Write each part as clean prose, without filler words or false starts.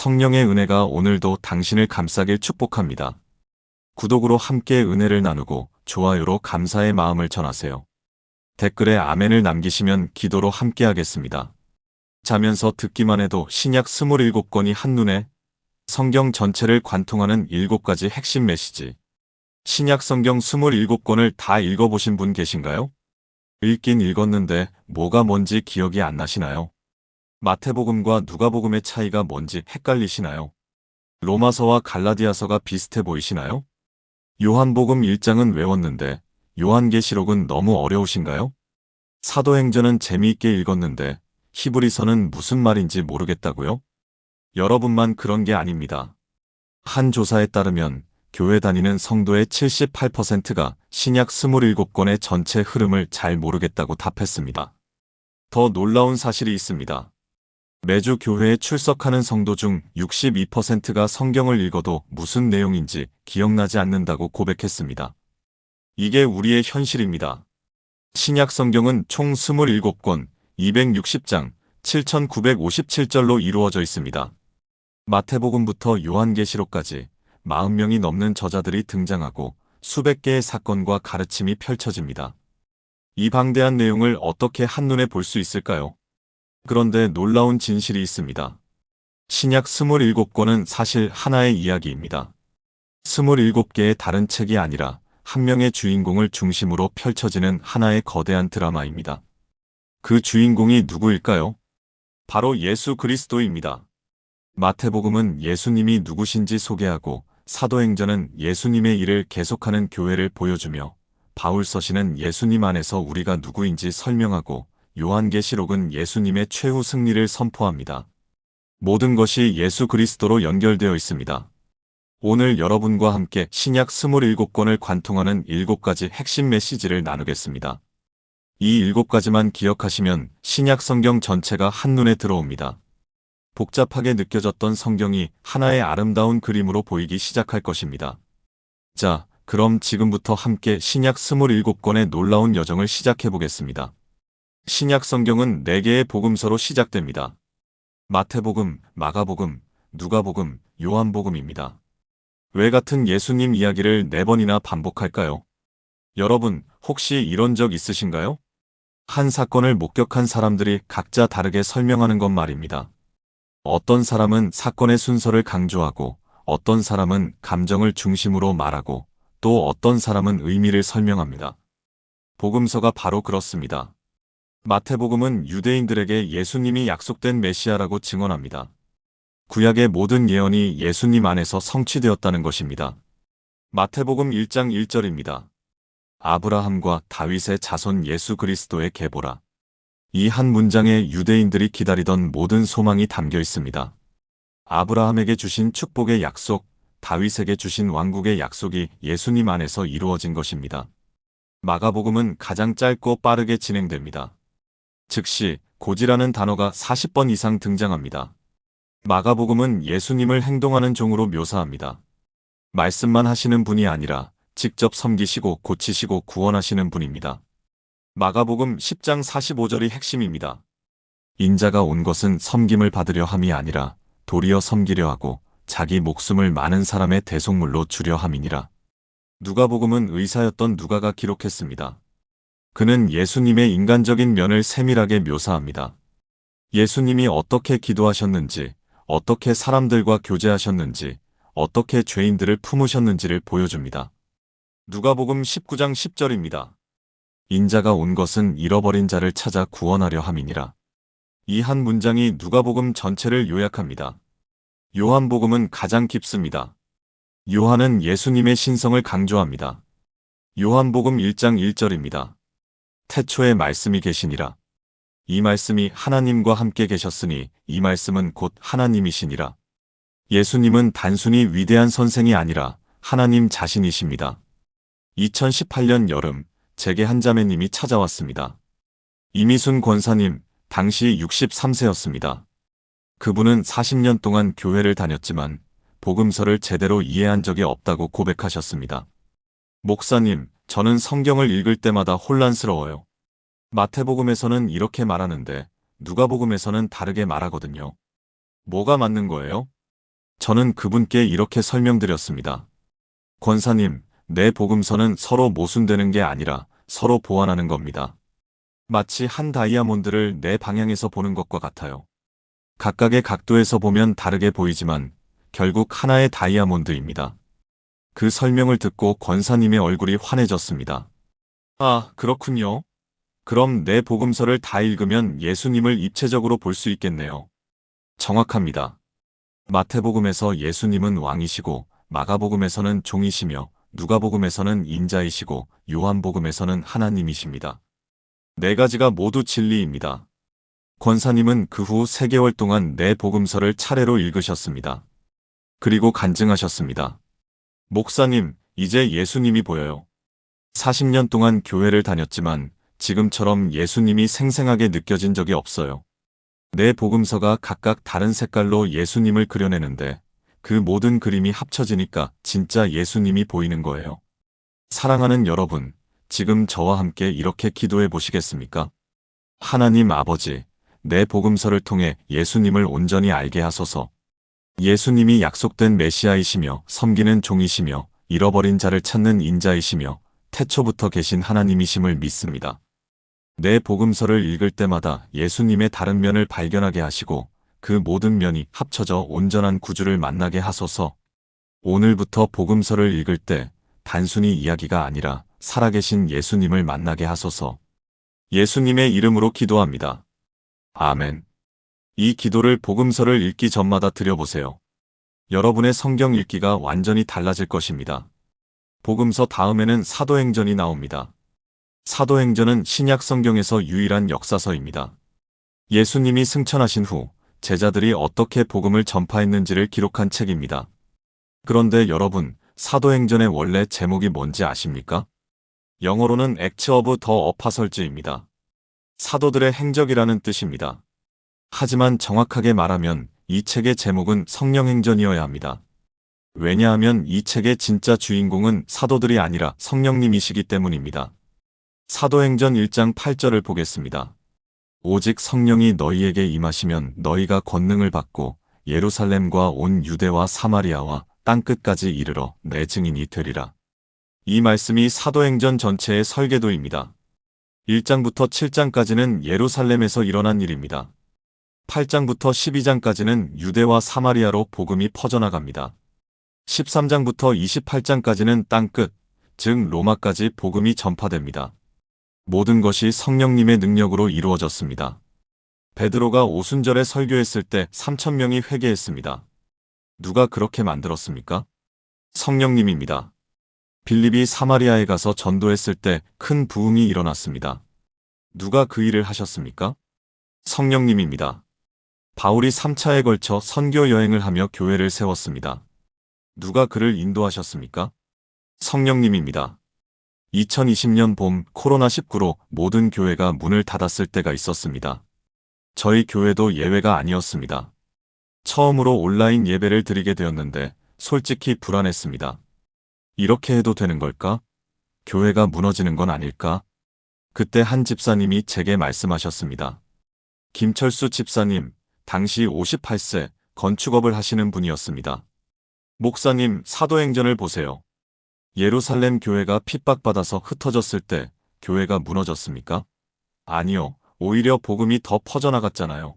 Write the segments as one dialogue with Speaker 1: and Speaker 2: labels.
Speaker 1: 성령의 은혜가 오늘도 당신을 감싸길 축복합니다. 구독으로 함께 은혜를 나누고 좋아요로 감사의 마음을 전하세요. 댓글에 아멘을 남기시면 기도로 함께 하겠습니다. 자면서 듣기만 해도 신약 27권이 한눈에 성경 전체를 관통하는 7가지 핵심 메시지. 신약 성경 27권을 다 읽어보신 분 계신가요? 읽긴 읽었는데 뭐가 뭔지 기억이 안 나시나요? 마태복음과 누가복음의 차이가 뭔지 헷갈리시나요? 로마서와 갈라디아서가 비슷해 보이시나요? 요한복음 1장은 외웠는데 요한계시록은 너무 어려우신가요? 사도행전은 재미있게 읽었는데 히브리서는 무슨 말인지 모르겠다고요? 여러분만 그런 게 아닙니다. 한 조사에 따르면 교회 다니는 성도의 78%가 신약 27권의 전체 흐름을 잘 모르겠다고 답했습니다. 더 놀라운 사실이 있습니다. 매주 교회에 출석하는 성도 중 62%가 성경을 읽어도 무슨 내용인지 기억나지 않는다고 고백했습니다. 이게 우리의 현실입니다. 신약 성경은 총 27권, 260장, 7,957절로 이루어져 있습니다. 마태복음부터 요한계시록까지 40명이 넘는 저자들이 등장하고 수백 개의 사건과 가르침이 펼쳐집니다. 이 방대한 내용을 어떻게 한눈에 볼 수 있을까요? 그런데 놀라운 진실이 있습니다. 신약 27권은 사실 하나의 이야기입니다. 27개의 다른 책이 아니라 한 명의 주인공을 중심으로 펼쳐지는 하나의 거대한 드라마입니다. 그 주인공이 누구일까요? 바로 예수 그리스도입니다. 마태복음은 예수님이 누구신지 소개하고 사도행전은 예수님의 일을 계속하는 교회를 보여주며 바울서신은 예수님 안에서 우리가 누구인지 설명하고 요한계시록은 예수님의 최후 승리를 선포합니다. 모든 것이 예수 그리스도로 연결되어 있습니다. 오늘 여러분과 함께 신약 27권을 관통하는 7가지 핵심 메시지를 나누겠습니다. 이 7가지만 기억하시면 신약 성경 전체가 한눈에 들어옵니다. 복잡하게 느껴졌던 성경이 하나의 아름다운 그림으로 보이기 시작할 것입니다. 자, 그럼 지금부터 함께 신약 27권의 놀라운 여정을 시작해 보겠습니다. 신약 성경은 4개의 복음서로 시작됩니다. 마태복음, 마가복음, 누가복음, 요한복음입니다. 왜 같은 예수님 이야기를 4번이나 반복할까요? 여러분, 혹시 이런 적 있으신가요? 한 사건을 목격한 사람들이 각자 다르게 설명하는 것 말입니다. 어떤 사람은 사건의 순서를 강조하고, 어떤 사람은 감정을 중심으로 말하고, 또 어떤 사람은 의미를 설명합니다. 복음서가 바로 그렇습니다. 마태복음은 유대인들에게 예수님이 약속된 메시아라고 증언합니다. 구약의 모든 예언이 예수님 안에서 성취되었다는 것입니다. 마태복음 1장 1절입니다. 아브라함과 다윗의 자손 예수 그리스도의 계보라. 이 한 문장에 유대인들이 기다리던 모든 소망이 담겨 있습니다. 아브라함에게 주신 축복의 약속, 다윗에게 주신 왕국의 약속이 예수님 안에서 이루어진 것입니다. 마가복음은 가장 짧고 빠르게 진행됩니다. 즉시 고지라는 단어가 40번 이상 등장합니다. 마가복음은 예수님을 행동하는 종으로 묘사합니다. 말씀만 하시는 분이 아니라 직접 섬기시고 고치시고 구원하시는 분입니다. 마가복음 10장 45절이 핵심입니다. 인자가 온 것은 섬김을 받으려 함이 아니라 도리어 섬기려 하고 자기 목숨을 많은 사람의 대속물로 주려 함이니라. 누가복음은 의사였던 누가가 기록했습니다. 그는 예수님의 인간적인 면을 세밀하게 묘사합니다. 예수님이 어떻게 기도하셨는지, 어떻게 사람들과 교제하셨는지, 어떻게 죄인들을 품으셨는지를 보여줍니다. 누가복음 19장 10절입니다. 인자가 온 것은 잃어버린 자를 찾아 구원하려 함이니라. 이 한 문장이 누가복음 전체를 요약합니다. 요한복음은 가장 깊습니다. 요한은 예수님의 신성을 강조합니다. 요한복음 1장 1절입니다. 태초에 말씀이 계시니라. 이 말씀이 하나님과 함께 계셨으니 이 말씀은 곧 하나님이시니라. 예수님은 단순히 위대한 선생이 아니라 하나님 자신이십니다. 2018년 여름, 제게 한 자매님이 찾아왔습니다. 이미순 권사님, 당시 63세였습니다. 그분은 40년 동안 교회를 다녔지만 복음서를 제대로 이해한 적이 없다고 고백하셨습니다. 목사님, 저는 성경을 읽을 때마다 혼란스러워요. 마태복음에서는 이렇게 말하는데 누가복음에서는 다르게 말하거든요. 뭐가 맞는 거예요? 저는 그분께 이렇게 설명드렸습니다. 권사님, 내 복음서는 서로 모순되는 게 아니라 서로 보완하는 겁니다. 마치 한 다이아몬드를 내 방향에서 보는 것과 같아요. 각각의 각도에서 보면 다르게 보이지만 결국 하나의 다이아몬드입니다. 그 설명을 듣고 권사님의 얼굴이 환해졌습니다. 아, 그렇군요. 그럼 내 복음서를 다 읽으면 예수님을 입체적으로 볼 수 있겠네요. 정확합니다. 마태복음에서 예수님은 왕이시고, 마가복음에서는 종이시며, 누가복음에서는 인자이시고, 요한복음에서는 하나님이십니다. 네 가지가 모두 진리입니다. 권사님은 그 후 3개월 동안 내 복음서를 차례로 읽으셨습니다. 그리고 간증하셨습니다. 목사님, 이제 예수님이 보여요. 40년 동안 교회를 다녔지만 지금처럼 예수님이 생생하게 느껴진 적이 없어요. 내 복음서가 각각 다른 색깔로 예수님을 그려내는데 그 모든 그림이 합쳐지니까 진짜 예수님이 보이는 거예요. 사랑하는 여러분, 지금 저와 함께 이렇게 기도해 보시겠습니까? 하나님 아버지, 내 복음서를 통해 예수님을 온전히 알게 하소서. 예수님이 약속된 메시아이시며 섬기는 종이시며 잃어버린 자를 찾는 인자이시며 태초부터 계신 하나님이심을 믿습니다. 내 복음서를 읽을 때마다 예수님의 다른 면을 발견하게 하시고 그 모든 면이 합쳐져 온전한 구주를 만나게 하소서. 오늘부터 복음서를 읽을 때 단순히 이야기가 아니라 살아계신 예수님을 만나게 하소서. 예수님의 이름으로 기도합니다. 아멘. 이 기도를 복음서를 읽기 전마다 드려보세요. 여러분의 성경 읽기가 완전히 달라질 것입니다. 복음서 다음에는 사도행전이 나옵니다. 사도행전은 신약 성경에서 유일한 역사서입니다. 예수님이 승천하신 후 제자들이 어떻게 복음을 전파했는지를 기록한 책입니다. 그런데 여러분, 사도행전의 원래 제목이 뭔지 아십니까? 영어로는 Acts of the Apostles입니다. 사도들의 행적이라는 뜻입니다. 하지만 정확하게 말하면 이 책의 제목은 성령행전이어야 합니다. 왜냐하면 이 책의 진짜 주인공은 사도들이 아니라 성령님이시기 때문입니다. 사도행전 1장 8절을 보겠습니다. 오직 성령이 너희에게 임하시면 너희가 권능을 받고 예루살렘과 온 유대와 사마리아와 땅끝까지 이르러 내 증인이 되리라. 이 말씀이 사도행전 전체의 설계도입니다. 1장부터 7장까지는 예루살렘에서 일어난 일입니다. 8장부터 12장까지는 유대와 사마리아로 복음이 퍼져나갑니다. 13장부터 28장까지는 땅끝, 즉 로마까지 복음이 전파됩니다. 모든 것이 성령님의 능력으로 이루어졌습니다. 베드로가 오순절에 설교했을 때 3,000명이 회개했습니다. 누가 그렇게 만들었습니까? 성령님입니다. 빌립이 사마리아에 가서 전도했을 때 큰 부흥이 일어났습니다. 누가 그 일을 하셨습니까? 성령님입니다. 바울이 3차에 걸쳐 선교 여행을 하며 교회를 세웠습니다. 누가 그를 인도하셨습니까? 성령님입니다. 2020년 봄 코로나19로 모든 교회가 문을 닫았을 때가 있었습니다. 저희 교회도 예외가 아니었습니다. 처음으로 온라인 예배를 드리게 되었는데 솔직히 불안했습니다. 이렇게 해도 되는 걸까? 교회가 무너지는 건 아닐까? 그때 한 집사님이 제게 말씀하셨습니다. 김철수 집사님, 당시 58세 건축업을 하시는 분이었습니다. 목사님, 사도행전을 보세요. 예루살렘 교회가 핍박받아서 흩어졌을 때 교회가 무너졌습니까? 아니요, 오히려 복음이 더 퍼져나갔잖아요.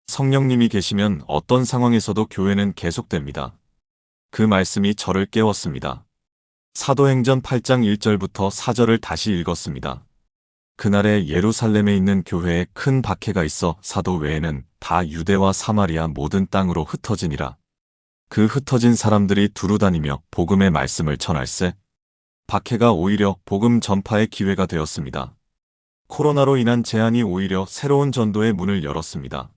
Speaker 1: 성령님이 계시면 어떤 상황에서도 교회는 계속됩니다. 그 말씀이 저를 깨웠습니다. 사도행전 8장 1절부터 4절을 다시 읽었습니다. 그날에 예루살렘에 있는 교회에 큰 박해가 있어 사도 외에는 다 유대와 사마리아 모든 땅으로 흩어지니라. 그 흩어진 사람들이 두루다니며 복음의 말씀을 전할세. 박해가 오히려 복음 전파의 기회가 되었습니다. 코로나로 인한 제한이 오히려 새로운 전도의 문을 열었습니다.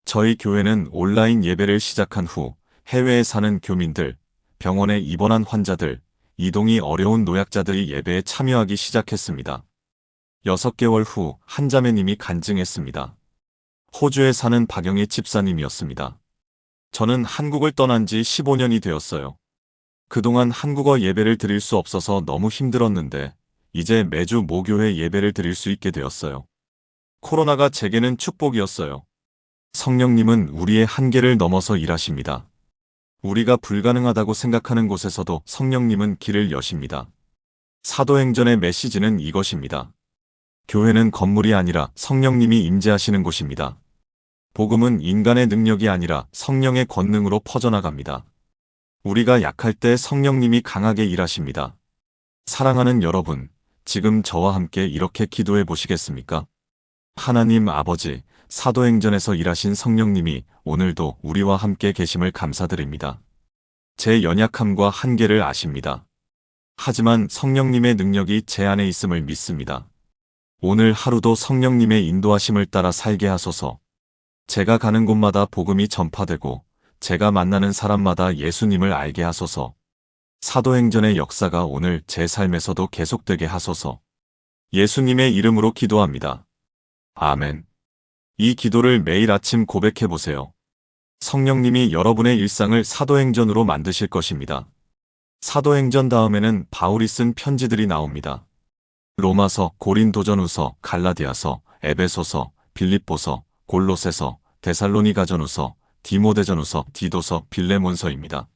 Speaker 1: 저희 교회는 온라인 예배를 시작한 후 해외에 사는 교민들, 병원에 입원한 환자들, 이동이 어려운 노약자들이 예배에 참여하기 시작했습니다. 6개월 후 한 자매님이 간증했습니다. 호주에 사는 박영희 집사님이었습니다. 저는 한국을 떠난 지 15년이 되었어요. 그동안 한국어 예배를 드릴 수 없어서 너무 힘들었는데 이제 매주 모교회 예배를 드릴 수 있게 되었어요. 코로나가 제게는 축복이었어요. 성령님은 우리의 한계를 넘어서 일하십니다. 우리가 불가능하다고 생각하는 곳에서도 성령님은 길을 여십니다. 사도행전의 메시지는 이것입니다. 교회는 건물이 아니라 성령님이 임재하시는 곳입니다. 복음은 인간의 능력이 아니라 성령의 권능으로 퍼져나갑니다. 우리가 약할 때 성령님이 강하게 일하십니다. 사랑하는 여러분, 지금 저와 함께 이렇게 기도해 보시겠습니까? 하나님 아버지, 사도행전에서 일하신 성령님이 오늘도 우리와 함께 계심을 감사드립니다. 제 연약함과 한계를 아십니다. 하지만 성령님의 능력이 제 안에 있음을 믿습니다. 오늘 하루도 성령님의 인도하심을 따라 살게 하소서. 제가 가는 곳마다 복음이 전파되고 제가 만나는 사람마다 예수님을 알게 하소서. 사도행전의 역사가 오늘 제 삶에서도 계속되게 하소서. 예수님의 이름으로 기도합니다. 아멘. 이 기도를 매일 아침 고백해 보세요. 성령님이 여러분의 일상을 사도행전으로 만드실 것입니다. 사도행전 다음에는 바울이 쓴 편지들이 나옵니다. 로마서, 고린도전후서, 갈라디아서, 에베소서, 빌립보서, 골로새서, 데살로니가전후서, 디모데전후서, 디도서, 빌레몬서입니다.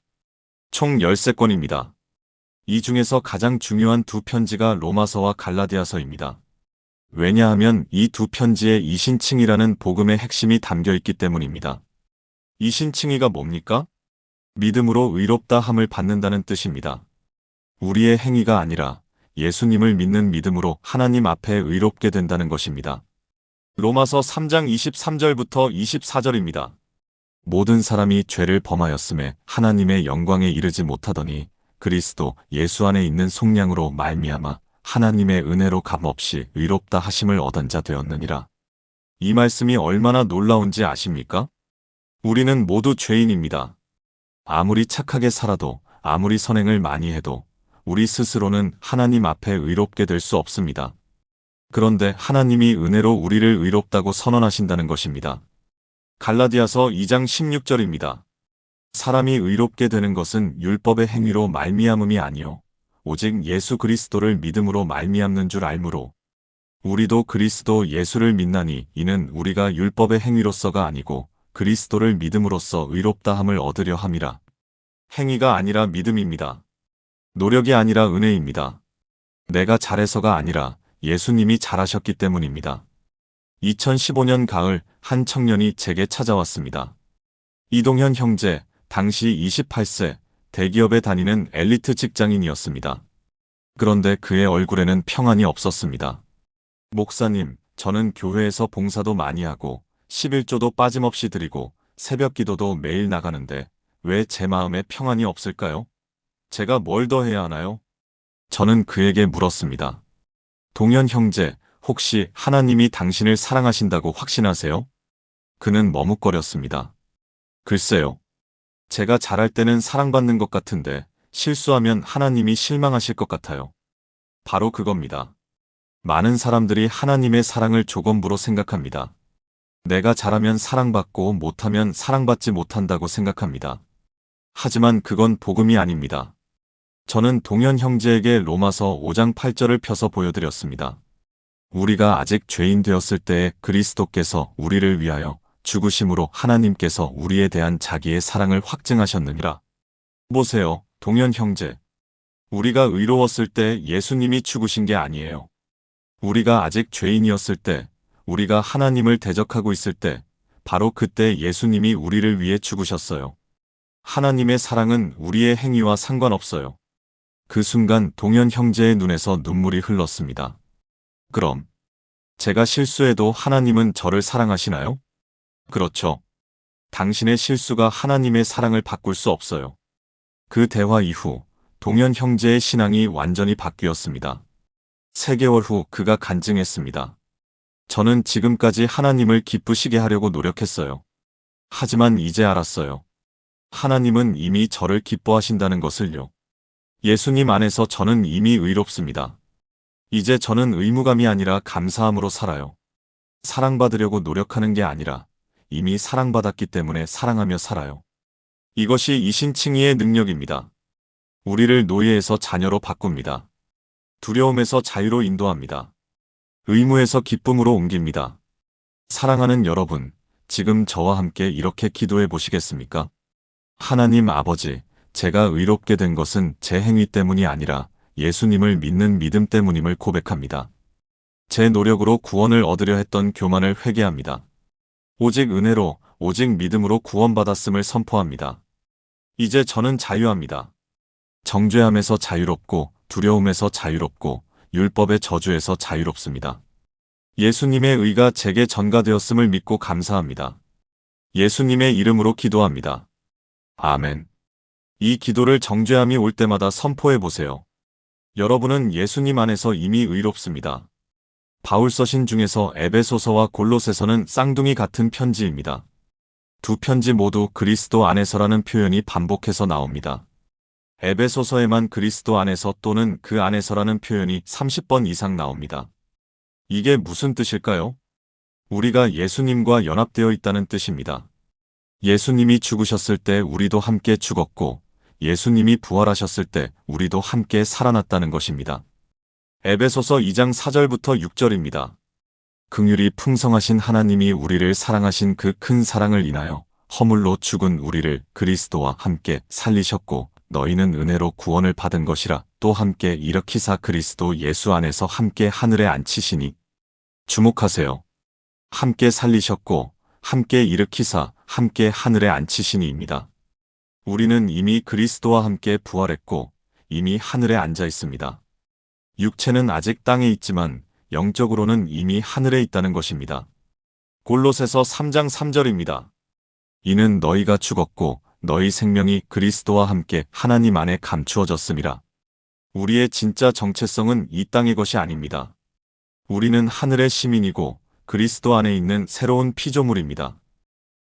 Speaker 1: 총 13권입니다. 이 중에서 가장 중요한 두 편지가 로마서와 갈라디아서입니다. 왜냐하면 이 두 편지에 이신칭의라는 복음의 핵심이 담겨 있기 때문입니다. 이신칭의가 뭡니까? 믿음으로 의롭다 함을 받는다는 뜻입니다. 우리의 행위가 아니라 예수님을 믿는 믿음으로 하나님 앞에 의롭게 된다는 것입니다. 로마서 3장 23절부터 24절입니다. 모든 사람이 죄를 범하였음에 하나님의 영광에 이르지 못하더니 그리스도 예수 안에 있는 속량으로 말미암아 하나님의 은혜로 값없이 의롭다 하심을 얻은 자 되었느니라. 이 말씀이 얼마나 놀라운지 아십니까? 우리는 모두 죄인입니다. 아무리 착하게 살아도, 아무리 선행을 많이 해도 우리 스스로는 하나님 앞에 의롭게 될 수 없습니다. 그런데 하나님이 은혜로 우리를 의롭다고 선언하신다는 것입니다. 갈라디아서 2장 16절입니다. 사람이 의롭게 되는 것은 율법의 행위로 말미암음이 아니요 오직 예수 그리스도를 믿음으로 말미암는 줄 알므로 우리도 그리스도 예수를 믿나니 이는 우리가 율법의 행위로서가 아니고 그리스도를 믿음으로써 의롭다 함을 얻으려 함이라. 행위가 아니라 믿음입니다. 노력이 아니라 은혜입니다. 내가 잘해서가 아니라 예수님이 잘하셨기 때문입니다. 2015년 가을 한 청년이 제게 찾아왔습니다. 이동현 형제, 당시 28세, 대기업에 다니는 엘리트 직장인이었습니다. 그런데 그의 얼굴에는 평안이 없었습니다. 목사님, 저는 교회에서 봉사도 많이 하고 11조도 빠짐없이 드리고 새벽 기도도 매일 나가는데 왜 제 마음에 평안이 없을까요? 제가 뭘 더 해야 하나요? 저는 그에게 물었습니다. 동현 형제, 혹시 하나님이 당신을 사랑하신다고 확신하세요? 그는 머뭇거렸습니다. 글쎄요. 제가 잘할 때는 사랑받는 것 같은데 실수하면 하나님이 실망하실 것 같아요. 바로 그겁니다. 많은 사람들이 하나님의 사랑을 조건부로 생각합니다. 내가 잘하면 사랑받고 못하면 사랑받지 못한다고 생각합니다. 하지만 그건 복음이 아닙니다. 저는 동현 형제에게 로마서 5장 8절을 펴서 보여드렸습니다. 우리가 아직 죄인 되었을 때에 그리스도께서 우리를 위하여 죽으심으로 하나님께서 우리에 대한 자기의 사랑을 확증하셨느니라. 보세요, 동현 형제. 우리가 의로웠을 때 예수님이 죽으신 게 아니에요. 우리가 아직 죄인이었을 때, 우리가 하나님을 대적하고 있을 때, 바로 그때 예수님이 우리를 위해 죽으셨어요. 하나님의 사랑은 우리의 행위와 상관없어요. 그 순간 동현 형제의 눈에서 눈물이 흘렀습니다. 그럼 제가 실수해도 하나님은 저를 사랑하시나요? 그렇죠. 당신의 실수가 하나님의 사랑을 바꿀 수 없어요. 그 대화 이후 동현 형제의 신앙이 완전히 바뀌었습니다. 3개월 후 그가 간증했습니다. 저는 지금까지 하나님을 기쁘시게 하려고 노력했어요. 하지만 이제 알았어요. 하나님은 이미 저를 기뻐하신다는 것을요. 예수님 안에서 저는 이미 의롭습니다. 이제 저는 의무감이 아니라 감사함으로 살아요. 사랑받으려고 노력하는 게 아니라 이미 사랑받았기 때문에 사랑하며 살아요. 이것이 이신칭의의 능력입니다. 우리를 노예에서 자녀로 바꿉니다. 두려움에서 자유로 인도합니다. 의무에서 기쁨으로 옮깁니다. 사랑하는 여러분, 지금 저와 함께 이렇게 기도해 보시겠습니까? 하나님 아버지, 제가 의롭게 된 것은 제 행위 때문이 아니라 예수님을 믿는 믿음 때문임을 고백합니다. 제 노력으로 구원을 얻으려 했던 교만을 회개합니다. 오직 은혜로, 오직 믿음으로 구원받았음을 선포합니다. 이제 저는 자유합니다. 정죄함에서 자유롭고, 두려움에서 자유롭고, 율법의 저주에서 자유롭습니다. 예수님의 의가 제게 전가되었음을 믿고 감사합니다. 예수님의 이름으로 기도합니다. 아멘. 이 기도를 정죄함이 올 때마다 선포해 보세요. 여러분은 예수님 안에서 이미 의롭습니다. 바울 서신 중에서 에베소서와 골로새서는 쌍둥이 같은 편지입니다. 두 편지 모두 그리스도 안에서라는 표현이 반복해서 나옵니다. 에베소서에만 그리스도 안에서 또는 그 안에서라는 표현이 30번 이상 나옵니다. 이게 무슨 뜻일까요? 우리가 예수님과 연합되어 있다는 뜻입니다. 예수님이 죽으셨을 때 우리도 함께 죽었고, 예수님이 부활하셨을 때 우리도 함께 살아났다는 것입니다. 에베소서 2장 4절부터 6절입니다. 긍휼이 풍성하신 하나님이 우리를 사랑하신 그 큰 사랑을 인하여 허물로 죽은 우리를 그리스도와 함께 살리셨고, 너희는 은혜로 구원을 받은 것이라 또 함께 일으키사 그리스도 예수 안에서 함께 하늘에 앉히시니. 주목하세요. 함께 살리셨고 함께 일으키사 함께 하늘에 앉히시니입니다. 우리는 이미 그리스도와 함께 부활했고 이미 하늘에 앉아 있습니다. 육체는 아직 땅에 있지만 영적으로는 이미 하늘에 있다는 것입니다. 골로새서 3장 3절입니다. 이는 너희가 죽었고 너희 생명이 그리스도와 함께 하나님 안에 감추어졌음이라. 우리의 진짜 정체성은 이 땅의 것이 아닙니다. 우리는 하늘의 시민이고 그리스도 안에 있는 새로운 피조물입니다.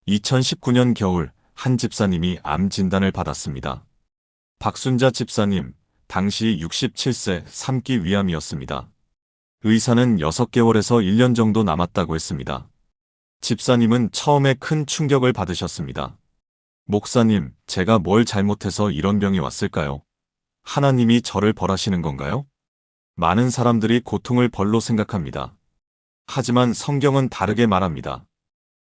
Speaker 1: 2019년 겨울 한 집사님이 암 진단을 받았습니다. 박순자 집사님, 당시 67세 3기 위암이었습니다. 의사는 6개월에서 1년 정도 남았다고 했습니다. 집사님은 처음에 큰 충격을 받으셨습니다. 목사님, 제가 뭘 잘못해서 이런 병이 왔을까요? 하나님이 저를 벌하시는 건가요? 많은 사람들이 고통을 벌로 생각합니다. 하지만 성경은 다르게 말합니다.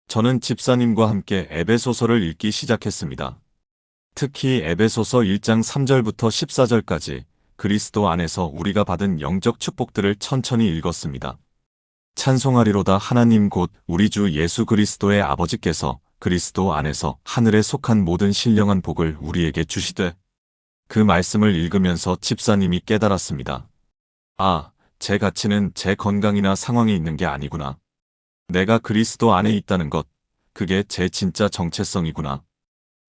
Speaker 1: 저는 집사님과 함께 에베소서를 읽기 시작했습니다. 특히 에베소서 1장 3절부터 14절까지 그리스도 안에서 우리가 받은 영적 축복들을 천천히 읽었습니다. 찬송하리로다 하나님 곧 우리 주 예수 그리스도의 아버지께서 그리스도 안에서 하늘에 속한 모든 신령한 복을 우리에게 주시되. 그 말씀을 읽으면서 집사님이 깨달았습니다. 아, 제 가치는 제 건강이나 상황에 있는 게 아니구나. 내가 그리스도 안에 있다는 것, 그게 제 진짜 정체성이구나.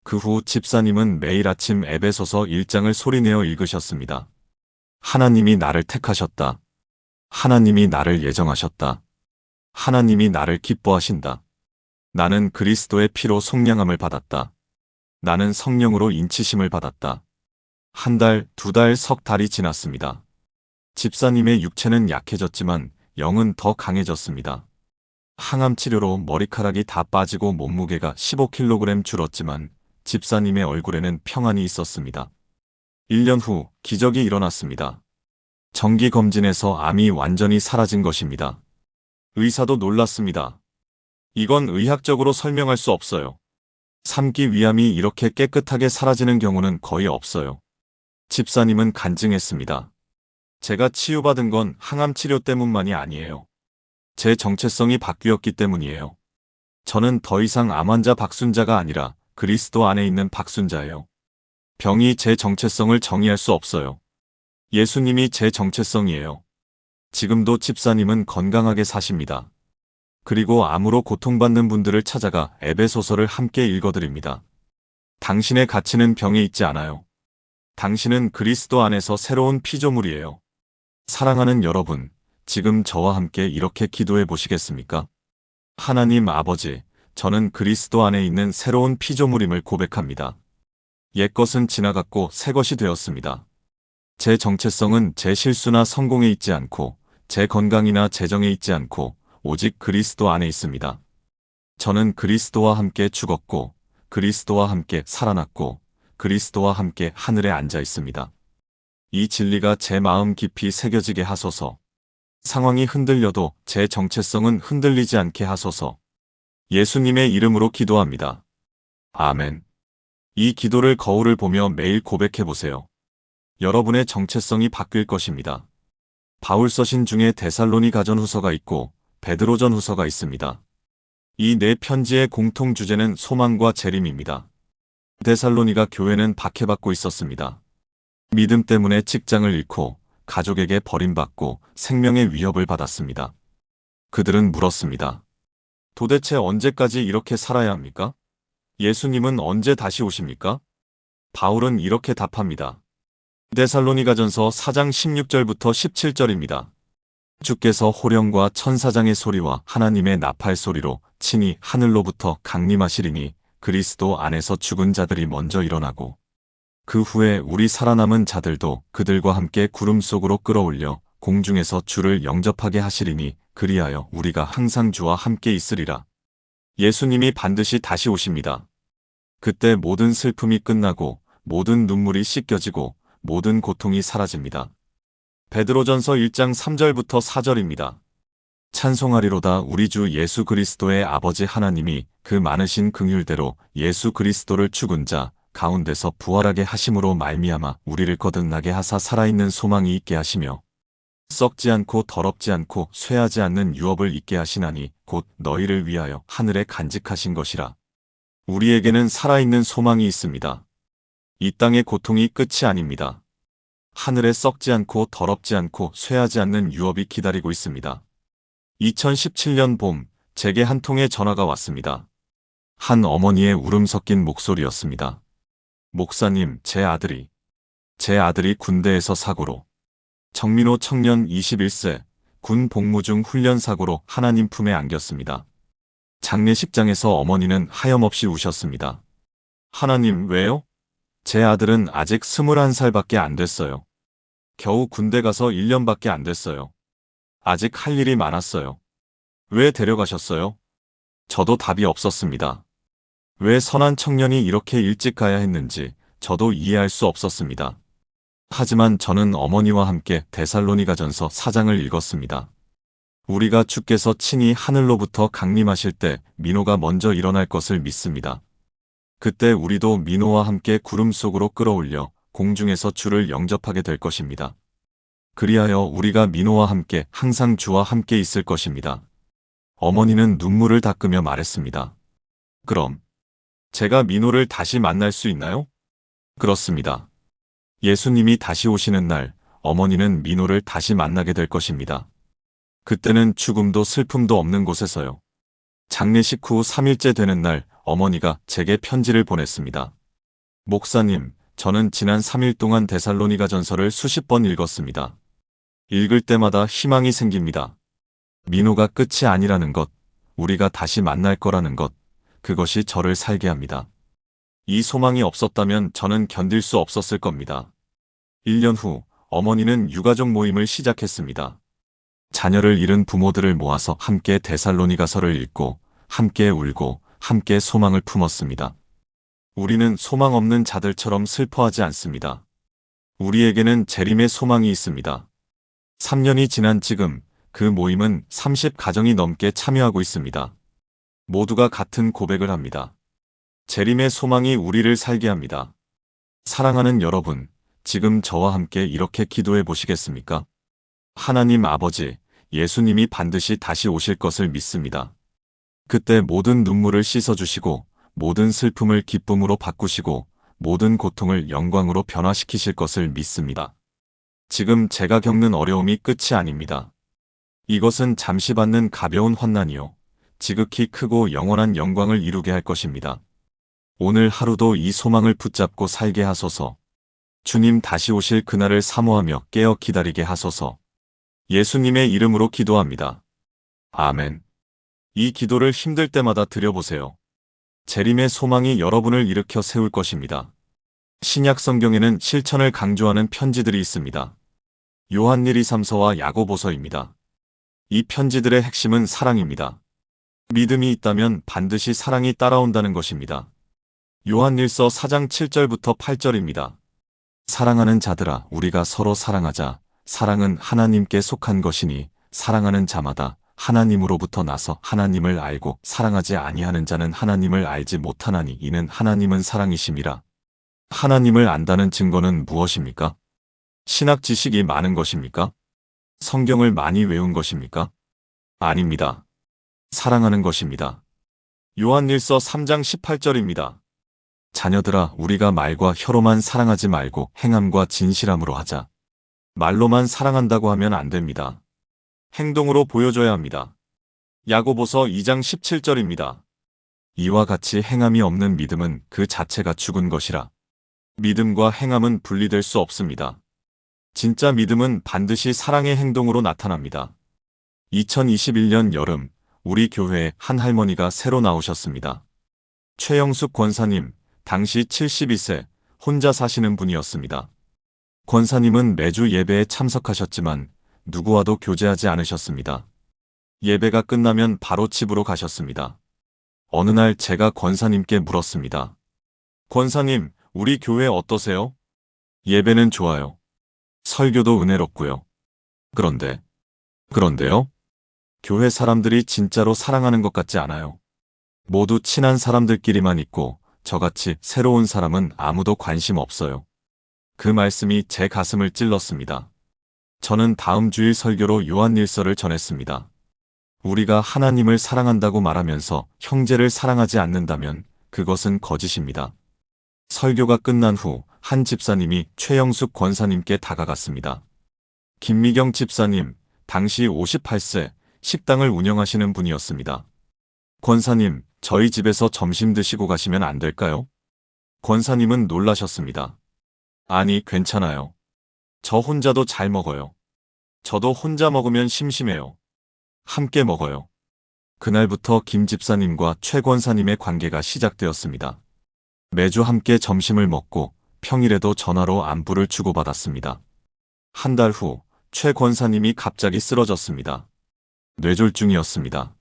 Speaker 1: 그 후 집사님은 매일 아침 에베소서 1장을 소리내어 읽으셨습니다. 하나님이 나를 택하셨다. 하나님이 나를 예정하셨다. 하나님이 나를 기뻐하신다. 나는 그리스도의 피로 속량함을 받았다. 나는 성령으로 인치심을 받았다. 한 달, 두 달, 석 달이 지났습니다. 집사님의 육체는 약해졌지만 영은 더 강해졌습니다. 항암 치료로 머리카락이 다 빠지고 몸무게가 15kg 줄었지만 집사님의 얼굴에는 평안이 있었습니다. 1년 후 기적이 일어났습니다. 정기 검진에서 암이 완전히 사라진 것입니다. 의사도 놀랐습니다. 이건 의학적으로 설명할 수 없어요. 3기 위암이 이렇게 깨끗하게 사라지는 경우는 거의 없어요. 집사님은 간증했습니다. 제가 치유받은 건 항암 치료 때문만이 아니에요. 제 정체성이 바뀌었기 때문이에요. 저는 더 이상 암 환자 박순자가 아니라 그리스도 안에 있는 박순자예요. 병이 제 정체성을 정의할 수 없어요. 예수님이 제 정체성이에요. 지금도 집사님은 건강하게 사십니다. 그리고 암으로 고통받는 분들을 찾아가 에베소서를 함께 읽어드립니다. 당신의 가치는 병에 있지 않아요. 당신은 그리스도 안에서 새로운 피조물이에요. 사랑하는 여러분, 지금 저와 함께 이렇게 기도해 보시겠습니까? 하나님 아버지, 저는 그리스도 안에 있는 새로운 피조물임을 고백합니다. 옛것은 지나갔고 새것이 되었습니다. 제 정체성은 제 실수나 성공에 있지 않고 제 건강이나 재정에 있지 않고 오직 그리스도 안에 있습니다. 저는 그리스도와 함께 죽었고 그리스도와 함께 살아났고 그리스도와 함께 하늘에 앉아 있습니다. 이 진리가 제 마음 깊이 새겨지게 하소서. 상황이 흔들려도 제 정체성은 흔들리지 않게 하소서. 예수님의 이름으로 기도합니다. 아멘. 이 기도를 거울을 보며 매일 고백해 보세요. 여러분의 정체성이 바뀔 것입니다. 바울 서신 중에 데살로니가전후서가 있고 베드로전후서가 있습니다. 이 네 편지의 공통 주제는 소망과 재림입니다. 데살로니가 교회는 박해받고 있었습니다. 믿음 때문에 직장을 잃고 가족에게 버림받고 생명의 위협을 받았습니다. 그들은 물었습니다. 도대체 언제까지 이렇게 살아야 합니까? 예수님은 언제 다시 오십니까? 바울은 이렇게 답합니다. 데살로니가전서 4장 16절부터 17절입니다. 주께서 호령과 천사장의 소리와 하나님의 나팔 소리로 친히 하늘로부터 강림하시리니 그리스도 안에서 죽은 자들이 먼저 일어나고 그 후에 우리 살아남은 자들도 그들과 함께 구름 속으로 끌어올려 공중에서 주를 영접하게 하시리니 그리하여 우리가 항상 주와 함께 있으리라. 예수님이 반드시 다시 오십니다. 그때 모든 슬픔이 끝나고 모든 눈물이 씻겨지고 모든 고통이 사라집니다. 베드로전서 1장 3절부터 4절입니다. 찬송하리로다 우리 주 예수 그리스도의 아버지 하나님이 그 많으신 긍휼대로 예수 그리스도를 죽은 자 가운데서 부활하게 하심으로 말미암아 우리를 거듭나게 하사 살아있는 소망이 있게 하시며 썩지 않고 더럽지 않고 쇠하지 않는 유업을 있게 하시나니 곧 너희를 위하여 하늘에 간직하신 것이라. 우리에게는 살아있는 소망이 있습니다. 이 땅의 고통이 끝이 아닙니다. 하늘에 썩지 않고 더럽지 않고 쇠하지 않는 유업이 기다리고 있습니다. 2017년 봄, 제게 한 통의 전화가 왔습니다. 한 어머니의 울음 섞인 목소리였습니다. 목사님, 제 아들이 군대에서 사고로 정민호 청년 21세, 군 복무 중 훈련 사고로 하나님 품에 안겼습니다. 장례식장에서 어머니는 하염없이 우셨습니다. 하나님, 왜요? 제 아들은 아직 21살밖에 안 됐어요. 겨우 군대 가서 1년밖에 안 됐어요. 아직 할 일이 많았어요. 왜 데려가셨어요? 저도 답이 없었습니다. 왜 선한 청년이 이렇게 일찍 가야 했는지 저도 이해할 수 없었습니다. 하지만 저는 어머니와 함께 데살로니가전서 4장을 읽었습니다. 우리가 주께서 친히 하늘로부터 강림하실 때 민호가 먼저 일어날 것을 믿습니다. 그때 우리도 민호와 함께 구름 속으로 끌어올려 공중에서 주를 영접하게 될 것입니다. 그리하여 우리가 민호와 함께 항상 주와 함께 있을 것입니다. 어머니는 눈물을 닦으며 말했습니다. 그럼 제가 민호를 다시 만날 수 있나요? 그렇습니다. 예수님이 다시 오시는 날 어머니는 민호를 다시 만나게 될 것입니다. 그때는 죽음도 슬픔도 없는 곳에서요. 장례식 후 3일째 되는 날 어머니가 제게 편지를 보냈습니다. 목사님, 저는 지난 3일 동안 데살로니가전서를 수십 번 읽었습니다. 읽을 때마다 희망이 생깁니다. 민호가 끝이 아니라는 것, 우리가 다시 만날 거라는 것, 그것이 저를 살게 합니다. 이 소망이 없었다면 저는 견딜 수 없었을 겁니다. 1년 후 어머니는 유가족 모임을 시작했습니다. 자녀를 잃은 부모들을 모아서 함께 데살로니가서를 읽고 함께 울고 함께 소망을 품었습니다. 우리는 소망 없는 자들처럼 슬퍼하지 않습니다. 우리에게는 재림의 소망이 있습니다. 3년이 지난 지금 그 모임은 30가정이 넘게 참여하고 있습니다. 모두가 같은 고백을 합니다. 재림의 소망이 우리를 살게 합니다. 사랑하는 여러분, 지금 저와 함께 이렇게 기도해 보시겠습니까? 하나님 아버지, 예수님이 반드시 다시 오실 것을 믿습니다. 그때 모든 눈물을 씻어주시고 모든 슬픔을 기쁨으로 바꾸시고 모든 고통을 영광으로 변화시키실 것을 믿습니다. 지금 제가 겪는 어려움이 끝이 아닙니다. 이것은 잠시 받는 가벼운 환난이요. 지극히 크고 영원한 영광을 이루게 할 것입니다. 오늘 하루도 이 소망을 붙잡고 살게 하소서. 주님 다시 오실 그날을 사모하며 깨어 기다리게 하소서. 예수님의 이름으로 기도합니다. 아멘. 이 기도를 힘들 때마다 드려보세요. 재림의 소망이 여러분을 일으켜 세울 것입니다. 신약 성경에는 실천을 강조하는 편지들이 있습니다. 요한 1, 2, 3서와 야고보서입니다. 이 편지들의 핵심은 사랑입니다. 믿음이 있다면 반드시 사랑이 따라온다는 것입니다. 요한 1서 4장 7절부터 8절입니다. 사랑하는 자들아, 우리가 서로 사랑하자. 사랑은 하나님께 속한 것이니 사랑하는 자마다 하나님으로부터 나서 하나님을 알고 사랑하지 아니하는 자는 하나님을 알지 못하나니 이는 하나님은 사랑이심이라. 하나님을 안다는 증거는 무엇입니까? 신학 지식이 많은 것입니까? 성경을 많이 외운 것입니까? 아닙니다. 사랑하는 것입니다. 요한일서 3장 18절입니다. 자녀들아, 우리가 말과 혀로만 사랑하지 말고 행함과 진실함으로 하자. 말로만 사랑한다고 하면 안 됩니다. 행동으로 보여줘야 합니다. 야고보서 2장 17절입니다. 이와 같이 행함이 없는 믿음은 그 자체가 죽은 것이라. 믿음과 행함은 분리될 수 없습니다. 진짜 믿음은 반드시 사랑의 행동으로 나타납니다. 2021년 여름, 우리 교회에 한 할머니가 새로 나오셨습니다. 최영숙 권사님, 당시 72세, 혼자 사시는 분이었습니다. 권사님은 매주 예배에 참석하셨지만 누구와도 교제하지 않으셨습니다. 예배가 끝나면 바로 집으로 가셨습니다. 어느 날 제가 권사님께 물었습니다. 권사님, 우리 교회 어떠세요? 예배는 좋아요. 설교도 은혜롭고요. 그런데요? 교회 사람들이 진짜로 사랑하는 것 같지 않아요. 모두 친한 사람들끼리만 있고 저같이 새로운 사람은 아무도 관심 없어요. 그 말씀이 제 가슴을 찔렀습니다. 저는 다음 주일 설교로 요한일서를 전했습니다. 우리가 하나님을 사랑한다고 말하면서 형제를 사랑하지 않는다면 그것은 거짓입니다. 설교가 끝난 후 한 집사님이 최영숙 권사님께 다가갔습니다. 김미경 집사님, 당시 58세, 식당을 운영하시는 분이었습니다. 권사님, 저희 집에서 점심 드시고 가시면 안 될까요? 권사님은 놀라셨습니다. 아니, 괜찮아요. 저 혼자도 잘 먹어요. 저도 혼자 먹으면 심심해요. 함께 먹어요. 그날부터 김 집사님과 최 권사님의 관계가 시작되었습니다. 매주 함께 점심을 먹고 평일에도 전화로 안부를 주고받았습니다. 한 달 후 최 권사님이 갑자기 쓰러졌습니다. 뇌졸중이었습니다.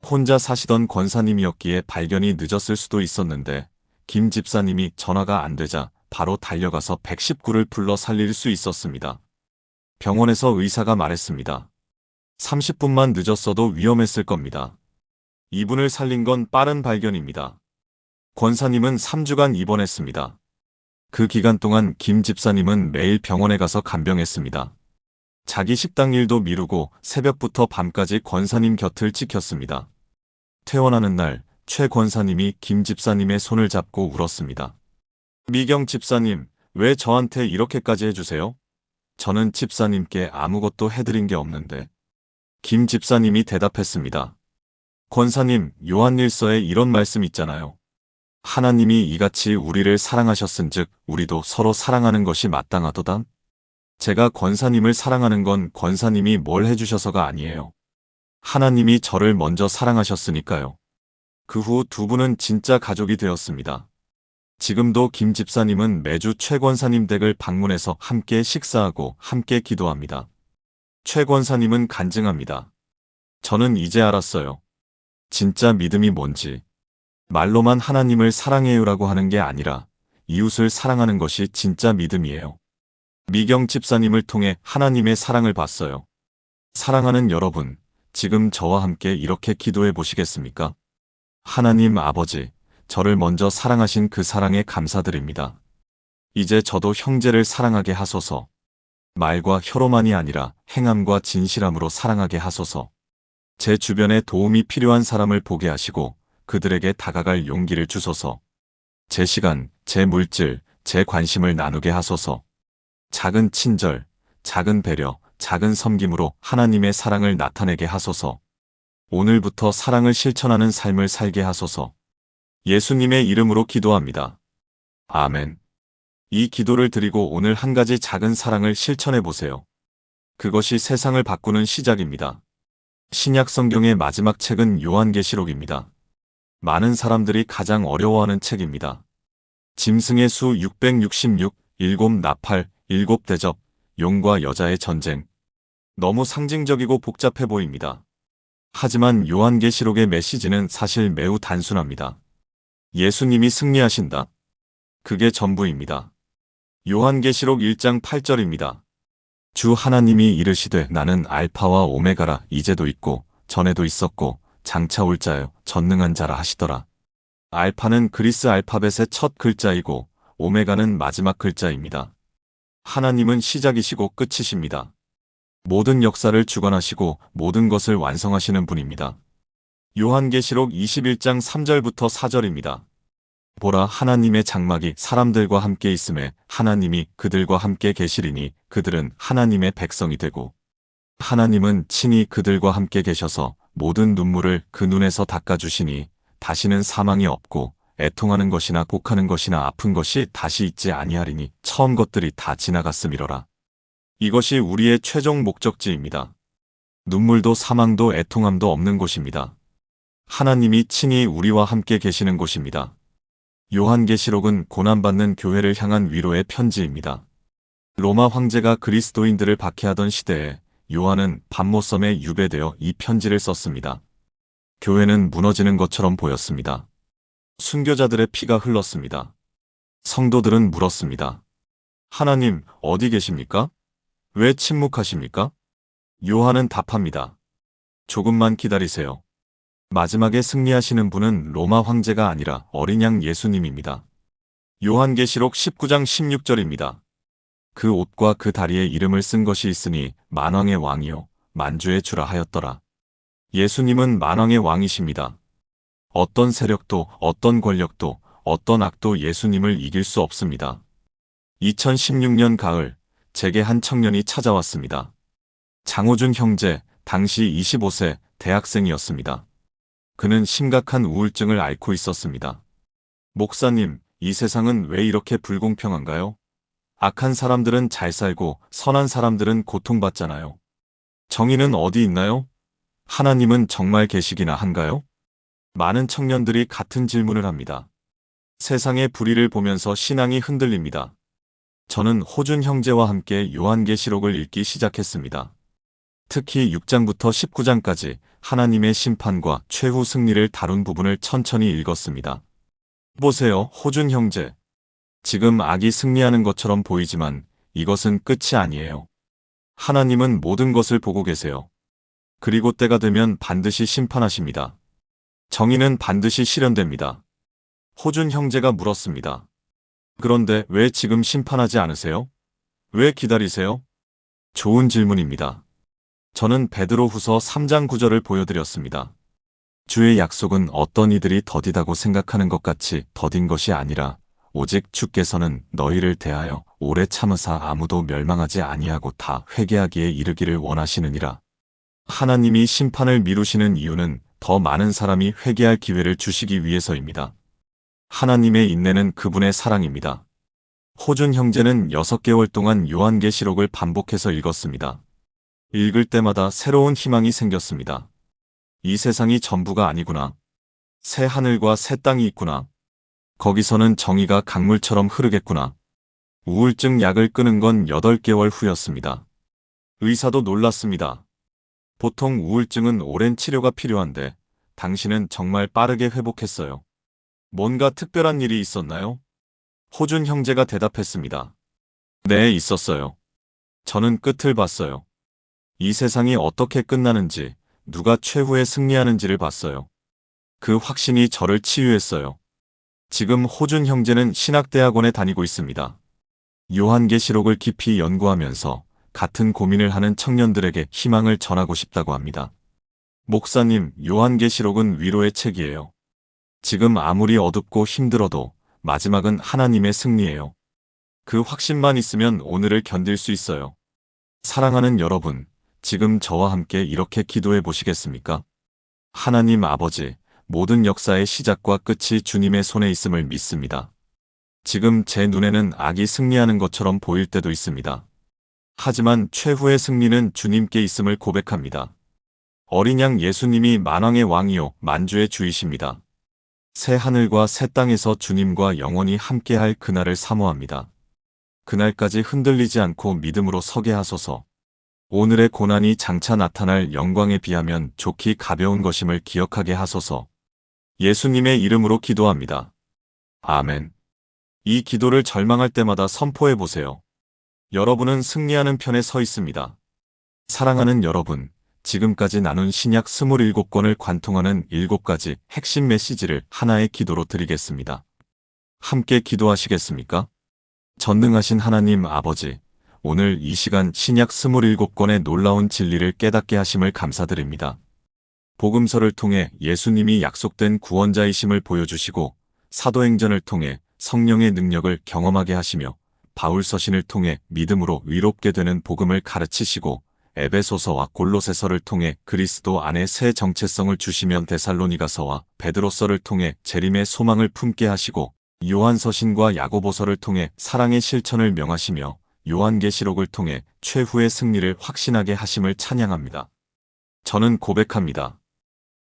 Speaker 1: 혼자 사시던 권사님이었기에 발견이 늦었을 수도 있었는데 김 집사님이 전화가 안 되자 바로 달려가서 119를 불러 살릴 수 있었습니다. 병원에서 의사가 말했습니다. 30분만 늦었어도 위험했을 겁니다. 이분을 살린 건 빠른 발견입니다. 권사님은 3주간 입원했습니다. 그 기간 동안 김 집사님은 매일 병원에 가서 간병했습니다. 자기 식당 일도 미루고 새벽부터 밤까지 권사님 곁을 지켰습니다. 퇴원하는 날 최 권사님이 김 집사님의 손을 잡고 울었습니다. 미경 집사님, 왜 저한테 이렇게까지 해주세요? 저는 집사님께 아무것도 해드린 게 없는데. 김 집사님이 대답했습니다. 권사님, 요한일서에 이런 말씀 있잖아요. 하나님이 이같이 우리를 사랑하셨은즉 우리도 서로 사랑하는 것이 마땅하도다. 제가 권사님을 사랑하는 건 권사님이 뭘 해주셔서가 아니에요. 하나님이 저를 먼저 사랑하셨으니까요. 그 후 두 분은 진짜 가족이 되었습니다. 지금도 김 집사님은 매주 최 권사님 댁을 방문해서 함께 식사하고 함께 기도합니다. 최 권사님은 간증합니다. 저는 이제 알았어요. 진짜 믿음이 뭔지. 말로만 하나님을 사랑해요라고 하는 게 아니라 이웃을 사랑하는 것이 진짜 믿음이에요. 미경 집사님을 통해 하나님의 사랑을 봤어요. 사랑하는 여러분, 지금 저와 함께 이렇게 기도해 보시겠습니까? 하나님 아버지, 저를 먼저 사랑하신 그 사랑에 감사드립니다. 이제 저도 형제를 사랑하게 하소서. 말과 혀로만이 아니라 행함과 진실함으로 사랑하게 하소서. 제 주변에 도움이 필요한 사람을 보게 하시고 그들에게 다가갈 용기를 주소서. 제 시간, 제 물질, 제 관심을 나누게 하소서. 작은 친절, 작은 배려, 작은 섬김으로 하나님의 사랑을 나타내게 하소서. 오늘부터 사랑을 실천하는 삶을 살게 하소서. 예수님의 이름으로 기도합니다. 아멘. 이 기도를 드리고 오늘 한 가지 작은 사랑을 실천해 보세요. 그것이 세상을 바꾸는 시작입니다. 신약 성경의 마지막 책은 요한계시록입니다. 많은 사람들이 가장 어려워하는 책입니다. 짐승의 수 666, 7 나팔, 7 대접, 용과 여자의 전쟁. 너무 상징적이고 복잡해 보입니다. 하지만 요한계시록의 메시지는 사실 매우 단순합니다. 예수님이 승리하신다. 그게 전부입니다. 요한계시록 1장 8절입니다. 주 하나님이 이르시되 나는 알파와 오메가라, 이제도 있고 전에도 있었고 장차 올 자요 전능한 자라 하시더라. 알파는 그리스 알파벳의 첫 글자이고 오메가는 마지막 글자입니다. 하나님은 시작이시고 끝이십니다. 모든 역사를 주관하시고 모든 것을 완성하시는 분입니다. 요한계시록 21장 3절부터 4절입니다. 보라, 하나님의 장막이 사람들과 함께 있음에 하나님이 그들과 함께 계시리니 그들은 하나님의 백성이 되고 하나님은 친히 그들과 함께 계셔서 모든 눈물을 그 눈에서 닦아주시니 다시는 사망이 없고 애통하는 것이나 곡하는 것이나 아픈 것이 다시 있지 아니하리니 처음 것들이 다 지나갔음이로라. 이것이 우리의 최종 목적지입니다. 눈물도 사망도 애통함도 없는 곳입니다. 하나님이 친히 우리와 함께 계시는 곳입니다. 요한계시록은 고난받는 교회를 향한 위로의 편지입니다. 로마 황제가 그리스도인들을 박해하던 시대에 요한은 밤모섬에 유배되어 이 편지를 썼습니다. 교회는 무너지는 것처럼 보였습니다. 순교자들의 피가 흘렀습니다. 성도들은 물었습니다. 하나님, 어디 계십니까? 왜 침묵하십니까? 요한은 답합니다. 조금만 기다리세요. 마지막에 승리하시는 분은 로마 황제가 아니라 어린 양 예수님입니다. 요한계시록 19장 16절입니다. 그 옷과 그 다리에 이름을 쓴 것이 있으니 만왕의 왕이요 만주의 주라 하였더라. 예수님은 만왕의 왕이십니다. 어떤 세력도 어떤 권력도 어떤 악도 예수님을 이길 수 없습니다. 2016년 가을 제게 한 청년이 찾아왔습니다. 장호준 형제, 당시 25세 대학생이었습니다. 그는 심각한 우울증을 앓고 있었습니다. 목사님, 이 세상은 왜 이렇게 불공평한가요? 악한 사람들은 잘 살고 선한 사람들은 고통받잖아요. 정의는 어디 있나요? 하나님은 정말 계시기나 한가요? 많은 청년들이 같은 질문을 합니다. 세상의 불의를 보면서 신앙이 흔들립니다. 저는 호준 형제와 함께 요한계시록을 읽기 시작했습니다. 특히 6장부터 19장까지 하나님의 심판과 최후 승리를 다룬 부분을 천천히 읽었습니다. 보세요, 호준 형제. 지금 악이 승리하는 것처럼 보이지만 이것은 끝이 아니에요. 하나님은 모든 것을 보고 계세요. 그리고 때가 되면 반드시 심판하십니다. 정의는 반드시 실현됩니다. 호준 형제가 물었습니다. 그런데 왜 지금 심판하지 않으세요? 왜 기다리세요? 좋은 질문입니다. 저는 베드로후서 3장 9절을 보여드렸습니다. 주의 약속은 어떤 이들이 더디다고 생각하는 것 같이 더딘 것이 아니라 오직 주께서는 너희를 대하여 오래 참으사 아무도 멸망하지 아니하고 다 회개하기에 이르기를 원하시느니라. 하나님이 심판을 미루시는 이유는 더 많은 사람이 회개할 기회를 주시기 위해서입니다. 하나님의 인내는 그분의 사랑입니다. 호준 형제는 6개월 동안 요한계시록을 반복해서 읽었습니다. 읽을 때마다 새로운 희망이 생겼습니다. 이 세상이 전부가 아니구나. 새 하늘과 새 땅이 있구나. 거기서는 정의가 강물처럼 흐르겠구나. 우울증 약을 끊은 건 8개월 후였습니다. 의사도 놀랐습니다. 보통 우울증은 오랜 치료가 필요한데 당신은 정말 빠르게 회복했어요. 뭔가 특별한 일이 있었나요? 호준 형제가 대답했습니다. 네, 있었어요. 저는 끝을 봤어요. 이 세상이 어떻게 끝나는지, 누가 최후에 승리하는지를 봤어요. 그 확신이 저를 치유했어요. 지금 호준 형제는 신학대학원에 다니고 있습니다. 요한계시록을 깊이 연구하면서 같은 고민을 하는 청년들에게 희망을 전하고 싶다고 합니다. 목사님, 요한계시록은 위로의 책이에요. 지금 아무리 어둡고 힘들어도 마지막은 하나님의 승리예요. 그 확신만 있으면 오늘을 견딜 수 있어요. 사랑하는 여러분, 지금 저와 함께 이렇게 기도해 보시겠습니까? 하나님 아버지, 모든 역사의 시작과 끝이 주님의 손에 있음을 믿습니다. 지금 제 눈에는 악이 승리하는 것처럼 보일 때도 있습니다. 하지만 최후의 승리는 주님께 있음을 고백합니다. 어린 양 예수님이 만왕의 왕이요 만주의 주이십니다. 새 하늘과 새 땅에서 주님과 영원히 함께할 그날을 사모합니다. 그날까지 흔들리지 않고 믿음으로 서게 하소서. 오늘의 고난이 장차 나타날 영광에 비하면 좋기 가벼운 것임을 기억하게 하소서. 예수님의 이름으로 기도합니다. 아멘. 이 기도를 절망할 때마다 선포해 보세요. 여러분은 승리하는 편에 서 있습니다. 사랑하는 여러분, 지금까지 나눈 신약 27권을 관통하는 7가지 핵심 메시지를 하나의 기도로 드리겠습니다. 함께 기도하시겠습니까? 전능하신 하나님 아버지, 오늘 이 시간 신약 27권의 놀라운 진리를 깨닫게 하심을 감사드립니다. 복음서를 통해 예수님이 약속된 구원자이심을 보여주시고 사도행전을 통해 성령의 능력을 경험하게 하시며 바울서신을 통해 믿음으로 의롭게 되는 복음을 가르치시고 에베소서와 골로새서를 통해 그리스도 안에 새 정체성을 주시며 데살로니가서와 베드로서를 통해 재림의 소망을 품게 하시고 요한서신과 야고보서를 통해 사랑의 실천을 명하시며 요한계시록을 통해 최후의 승리를 확신하게 하심을 찬양합니다. 저는 고백합니다.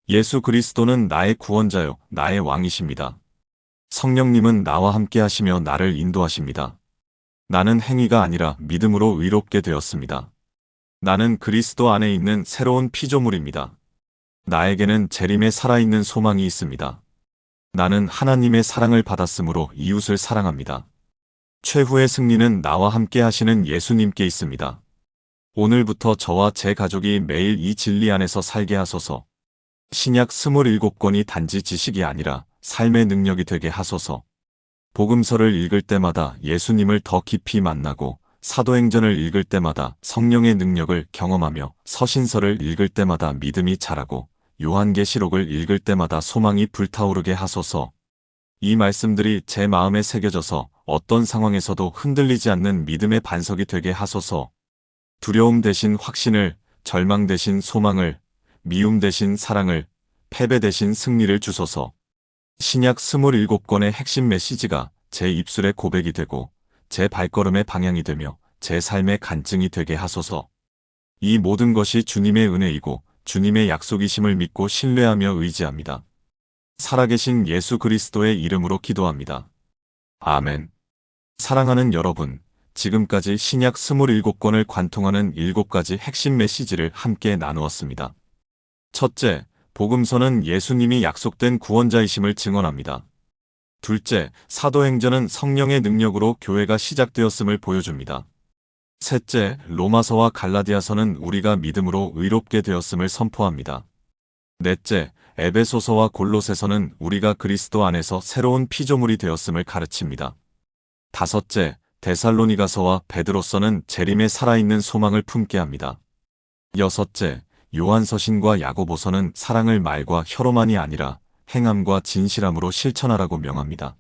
Speaker 1: 예수 그리스도는 나의 구원자요, 나의 왕이십니다. 성령님은 나와 함께 하시며 나를 인도하십니다. 나는 행위가 아니라 믿음으로 의롭게 되었습니다. 나는 그리스도 안에 있는 새로운 피조물입니다. 나에게는 재림에 살아있는 소망이 있습니다. 나는 하나님의 사랑을 받았으므로 이웃을 사랑합니다. 최후의 승리는 나와 함께 하시는 예수님께 있습니다. 오늘부터 저와 제 가족이 매일 이 진리 안에서 살게 하소서. 신약 27권이 단지 지식이 아니라 삶의 능력이 되게 하소서. 복음서를 읽을 때마다 예수님을 더 깊이 만나고 사도행전을 읽을 때마다 성령의 능력을 경험하며 서신서를 읽을 때마다 믿음이 자라고 요한계시록을 읽을 때마다 소망이 불타오르게 하소서. 이 말씀들이 제 마음에 새겨져서 어떤 상황에서도 흔들리지 않는 믿음의 반석이 되게 하소서. 두려움 대신 확신을, 절망 대신 소망을, 미움 대신 사랑을, 패배 대신 승리를 주소서. 신약 27권의 핵심 메시지가 제 입술의 고백이 되고 제 발걸음의 방향이 되며 제 삶의 간증이 되게 하소서. 이 모든 것이 주님의 은혜이고 주님의 약속이심을 믿고 신뢰하며 의지합니다. 살아계신 예수 그리스도의 이름으로 기도합니다. 아멘. 사랑하는 여러분, 지금까지 신약 27권을 관통하는 7가지 핵심 메시지를 함께 나누었습니다. 첫째, 복음서는 예수님이 약속된 구원자이심을 증언합니다. 둘째, 사도행전은 성령의 능력으로 교회가 시작되었음을 보여줍니다. 셋째, 로마서와 갈라디아서는 우리가 믿음으로 의롭게 되었음을 선포합니다. 넷째, 에베소서와 골로새서는 우리가 그리스도 안에서 새로운 피조물이 되었음을 가르칩니다. 다섯째, 데살로니가서와 베드로서는 재림에 살아있는 소망을 품게 합니다. 여섯째, 요한서신과 야고보서는 사랑을 말과 혀로만이 아니라 행함과 진실함으로 실천하라고 명합니다.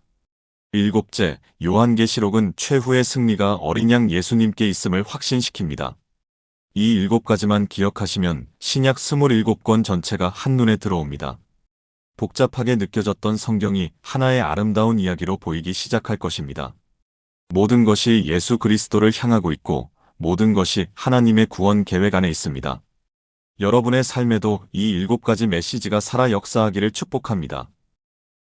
Speaker 1: 일곱째, 요한계시록은 최후의 승리가 어린 양 예수님께 있음을 확신시킵니다. 이 7가지만 기억하시면 신약 27권 전체가 한눈에 들어옵니다. 복잡하게 느껴졌던 성경이 하나의 아름다운 이야기로 보이기 시작할 것입니다. 모든 것이 예수 그리스도를 향하고 있고 모든 것이 하나님의 구원 계획 안에 있습니다. 여러분의 삶에도 이 7가지 메시지가 살아 역사하기를 축복합니다.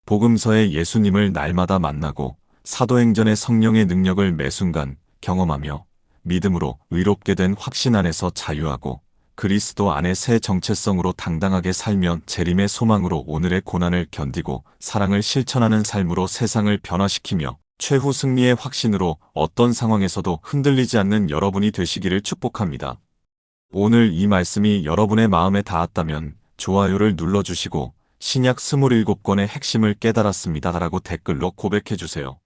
Speaker 1: 복음서의 예수님을 날마다 만나고 사도행전의 성령의 능력을 매순간 경험하며 믿음으로 의롭게 된 확신 안에서 자유하고 그리스도 안의 새 정체성으로 당당하게 살며 재림의 소망으로 오늘의 고난을 견디고 사랑을 실천하는 삶으로 세상을 변화시키며 최후 승리의 확신으로 어떤 상황에서도 흔들리지 않는 여러분이 되시기를 축복합니다. 오늘 이 말씀이 여러분의 마음에 닿았다면 좋아요를 눌러주시고 신약 27권의 핵심을 깨달았습니다 라고 댓글로 고백해주세요.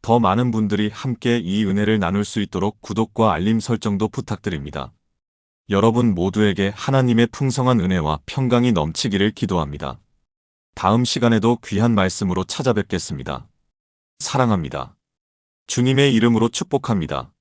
Speaker 1: 더 많은 분들이 함께 이 은혜를 나눌 수 있도록 구독과 알림 설정도 부탁드립니다. 여러분 모두에게 하나님의 풍성한 은혜와 평강이 넘치기를 기도합니다. 다음 시간에도 귀한 말씀으로 찾아뵙겠습니다. 사랑합니다. 주님의 이름으로 축복합니다.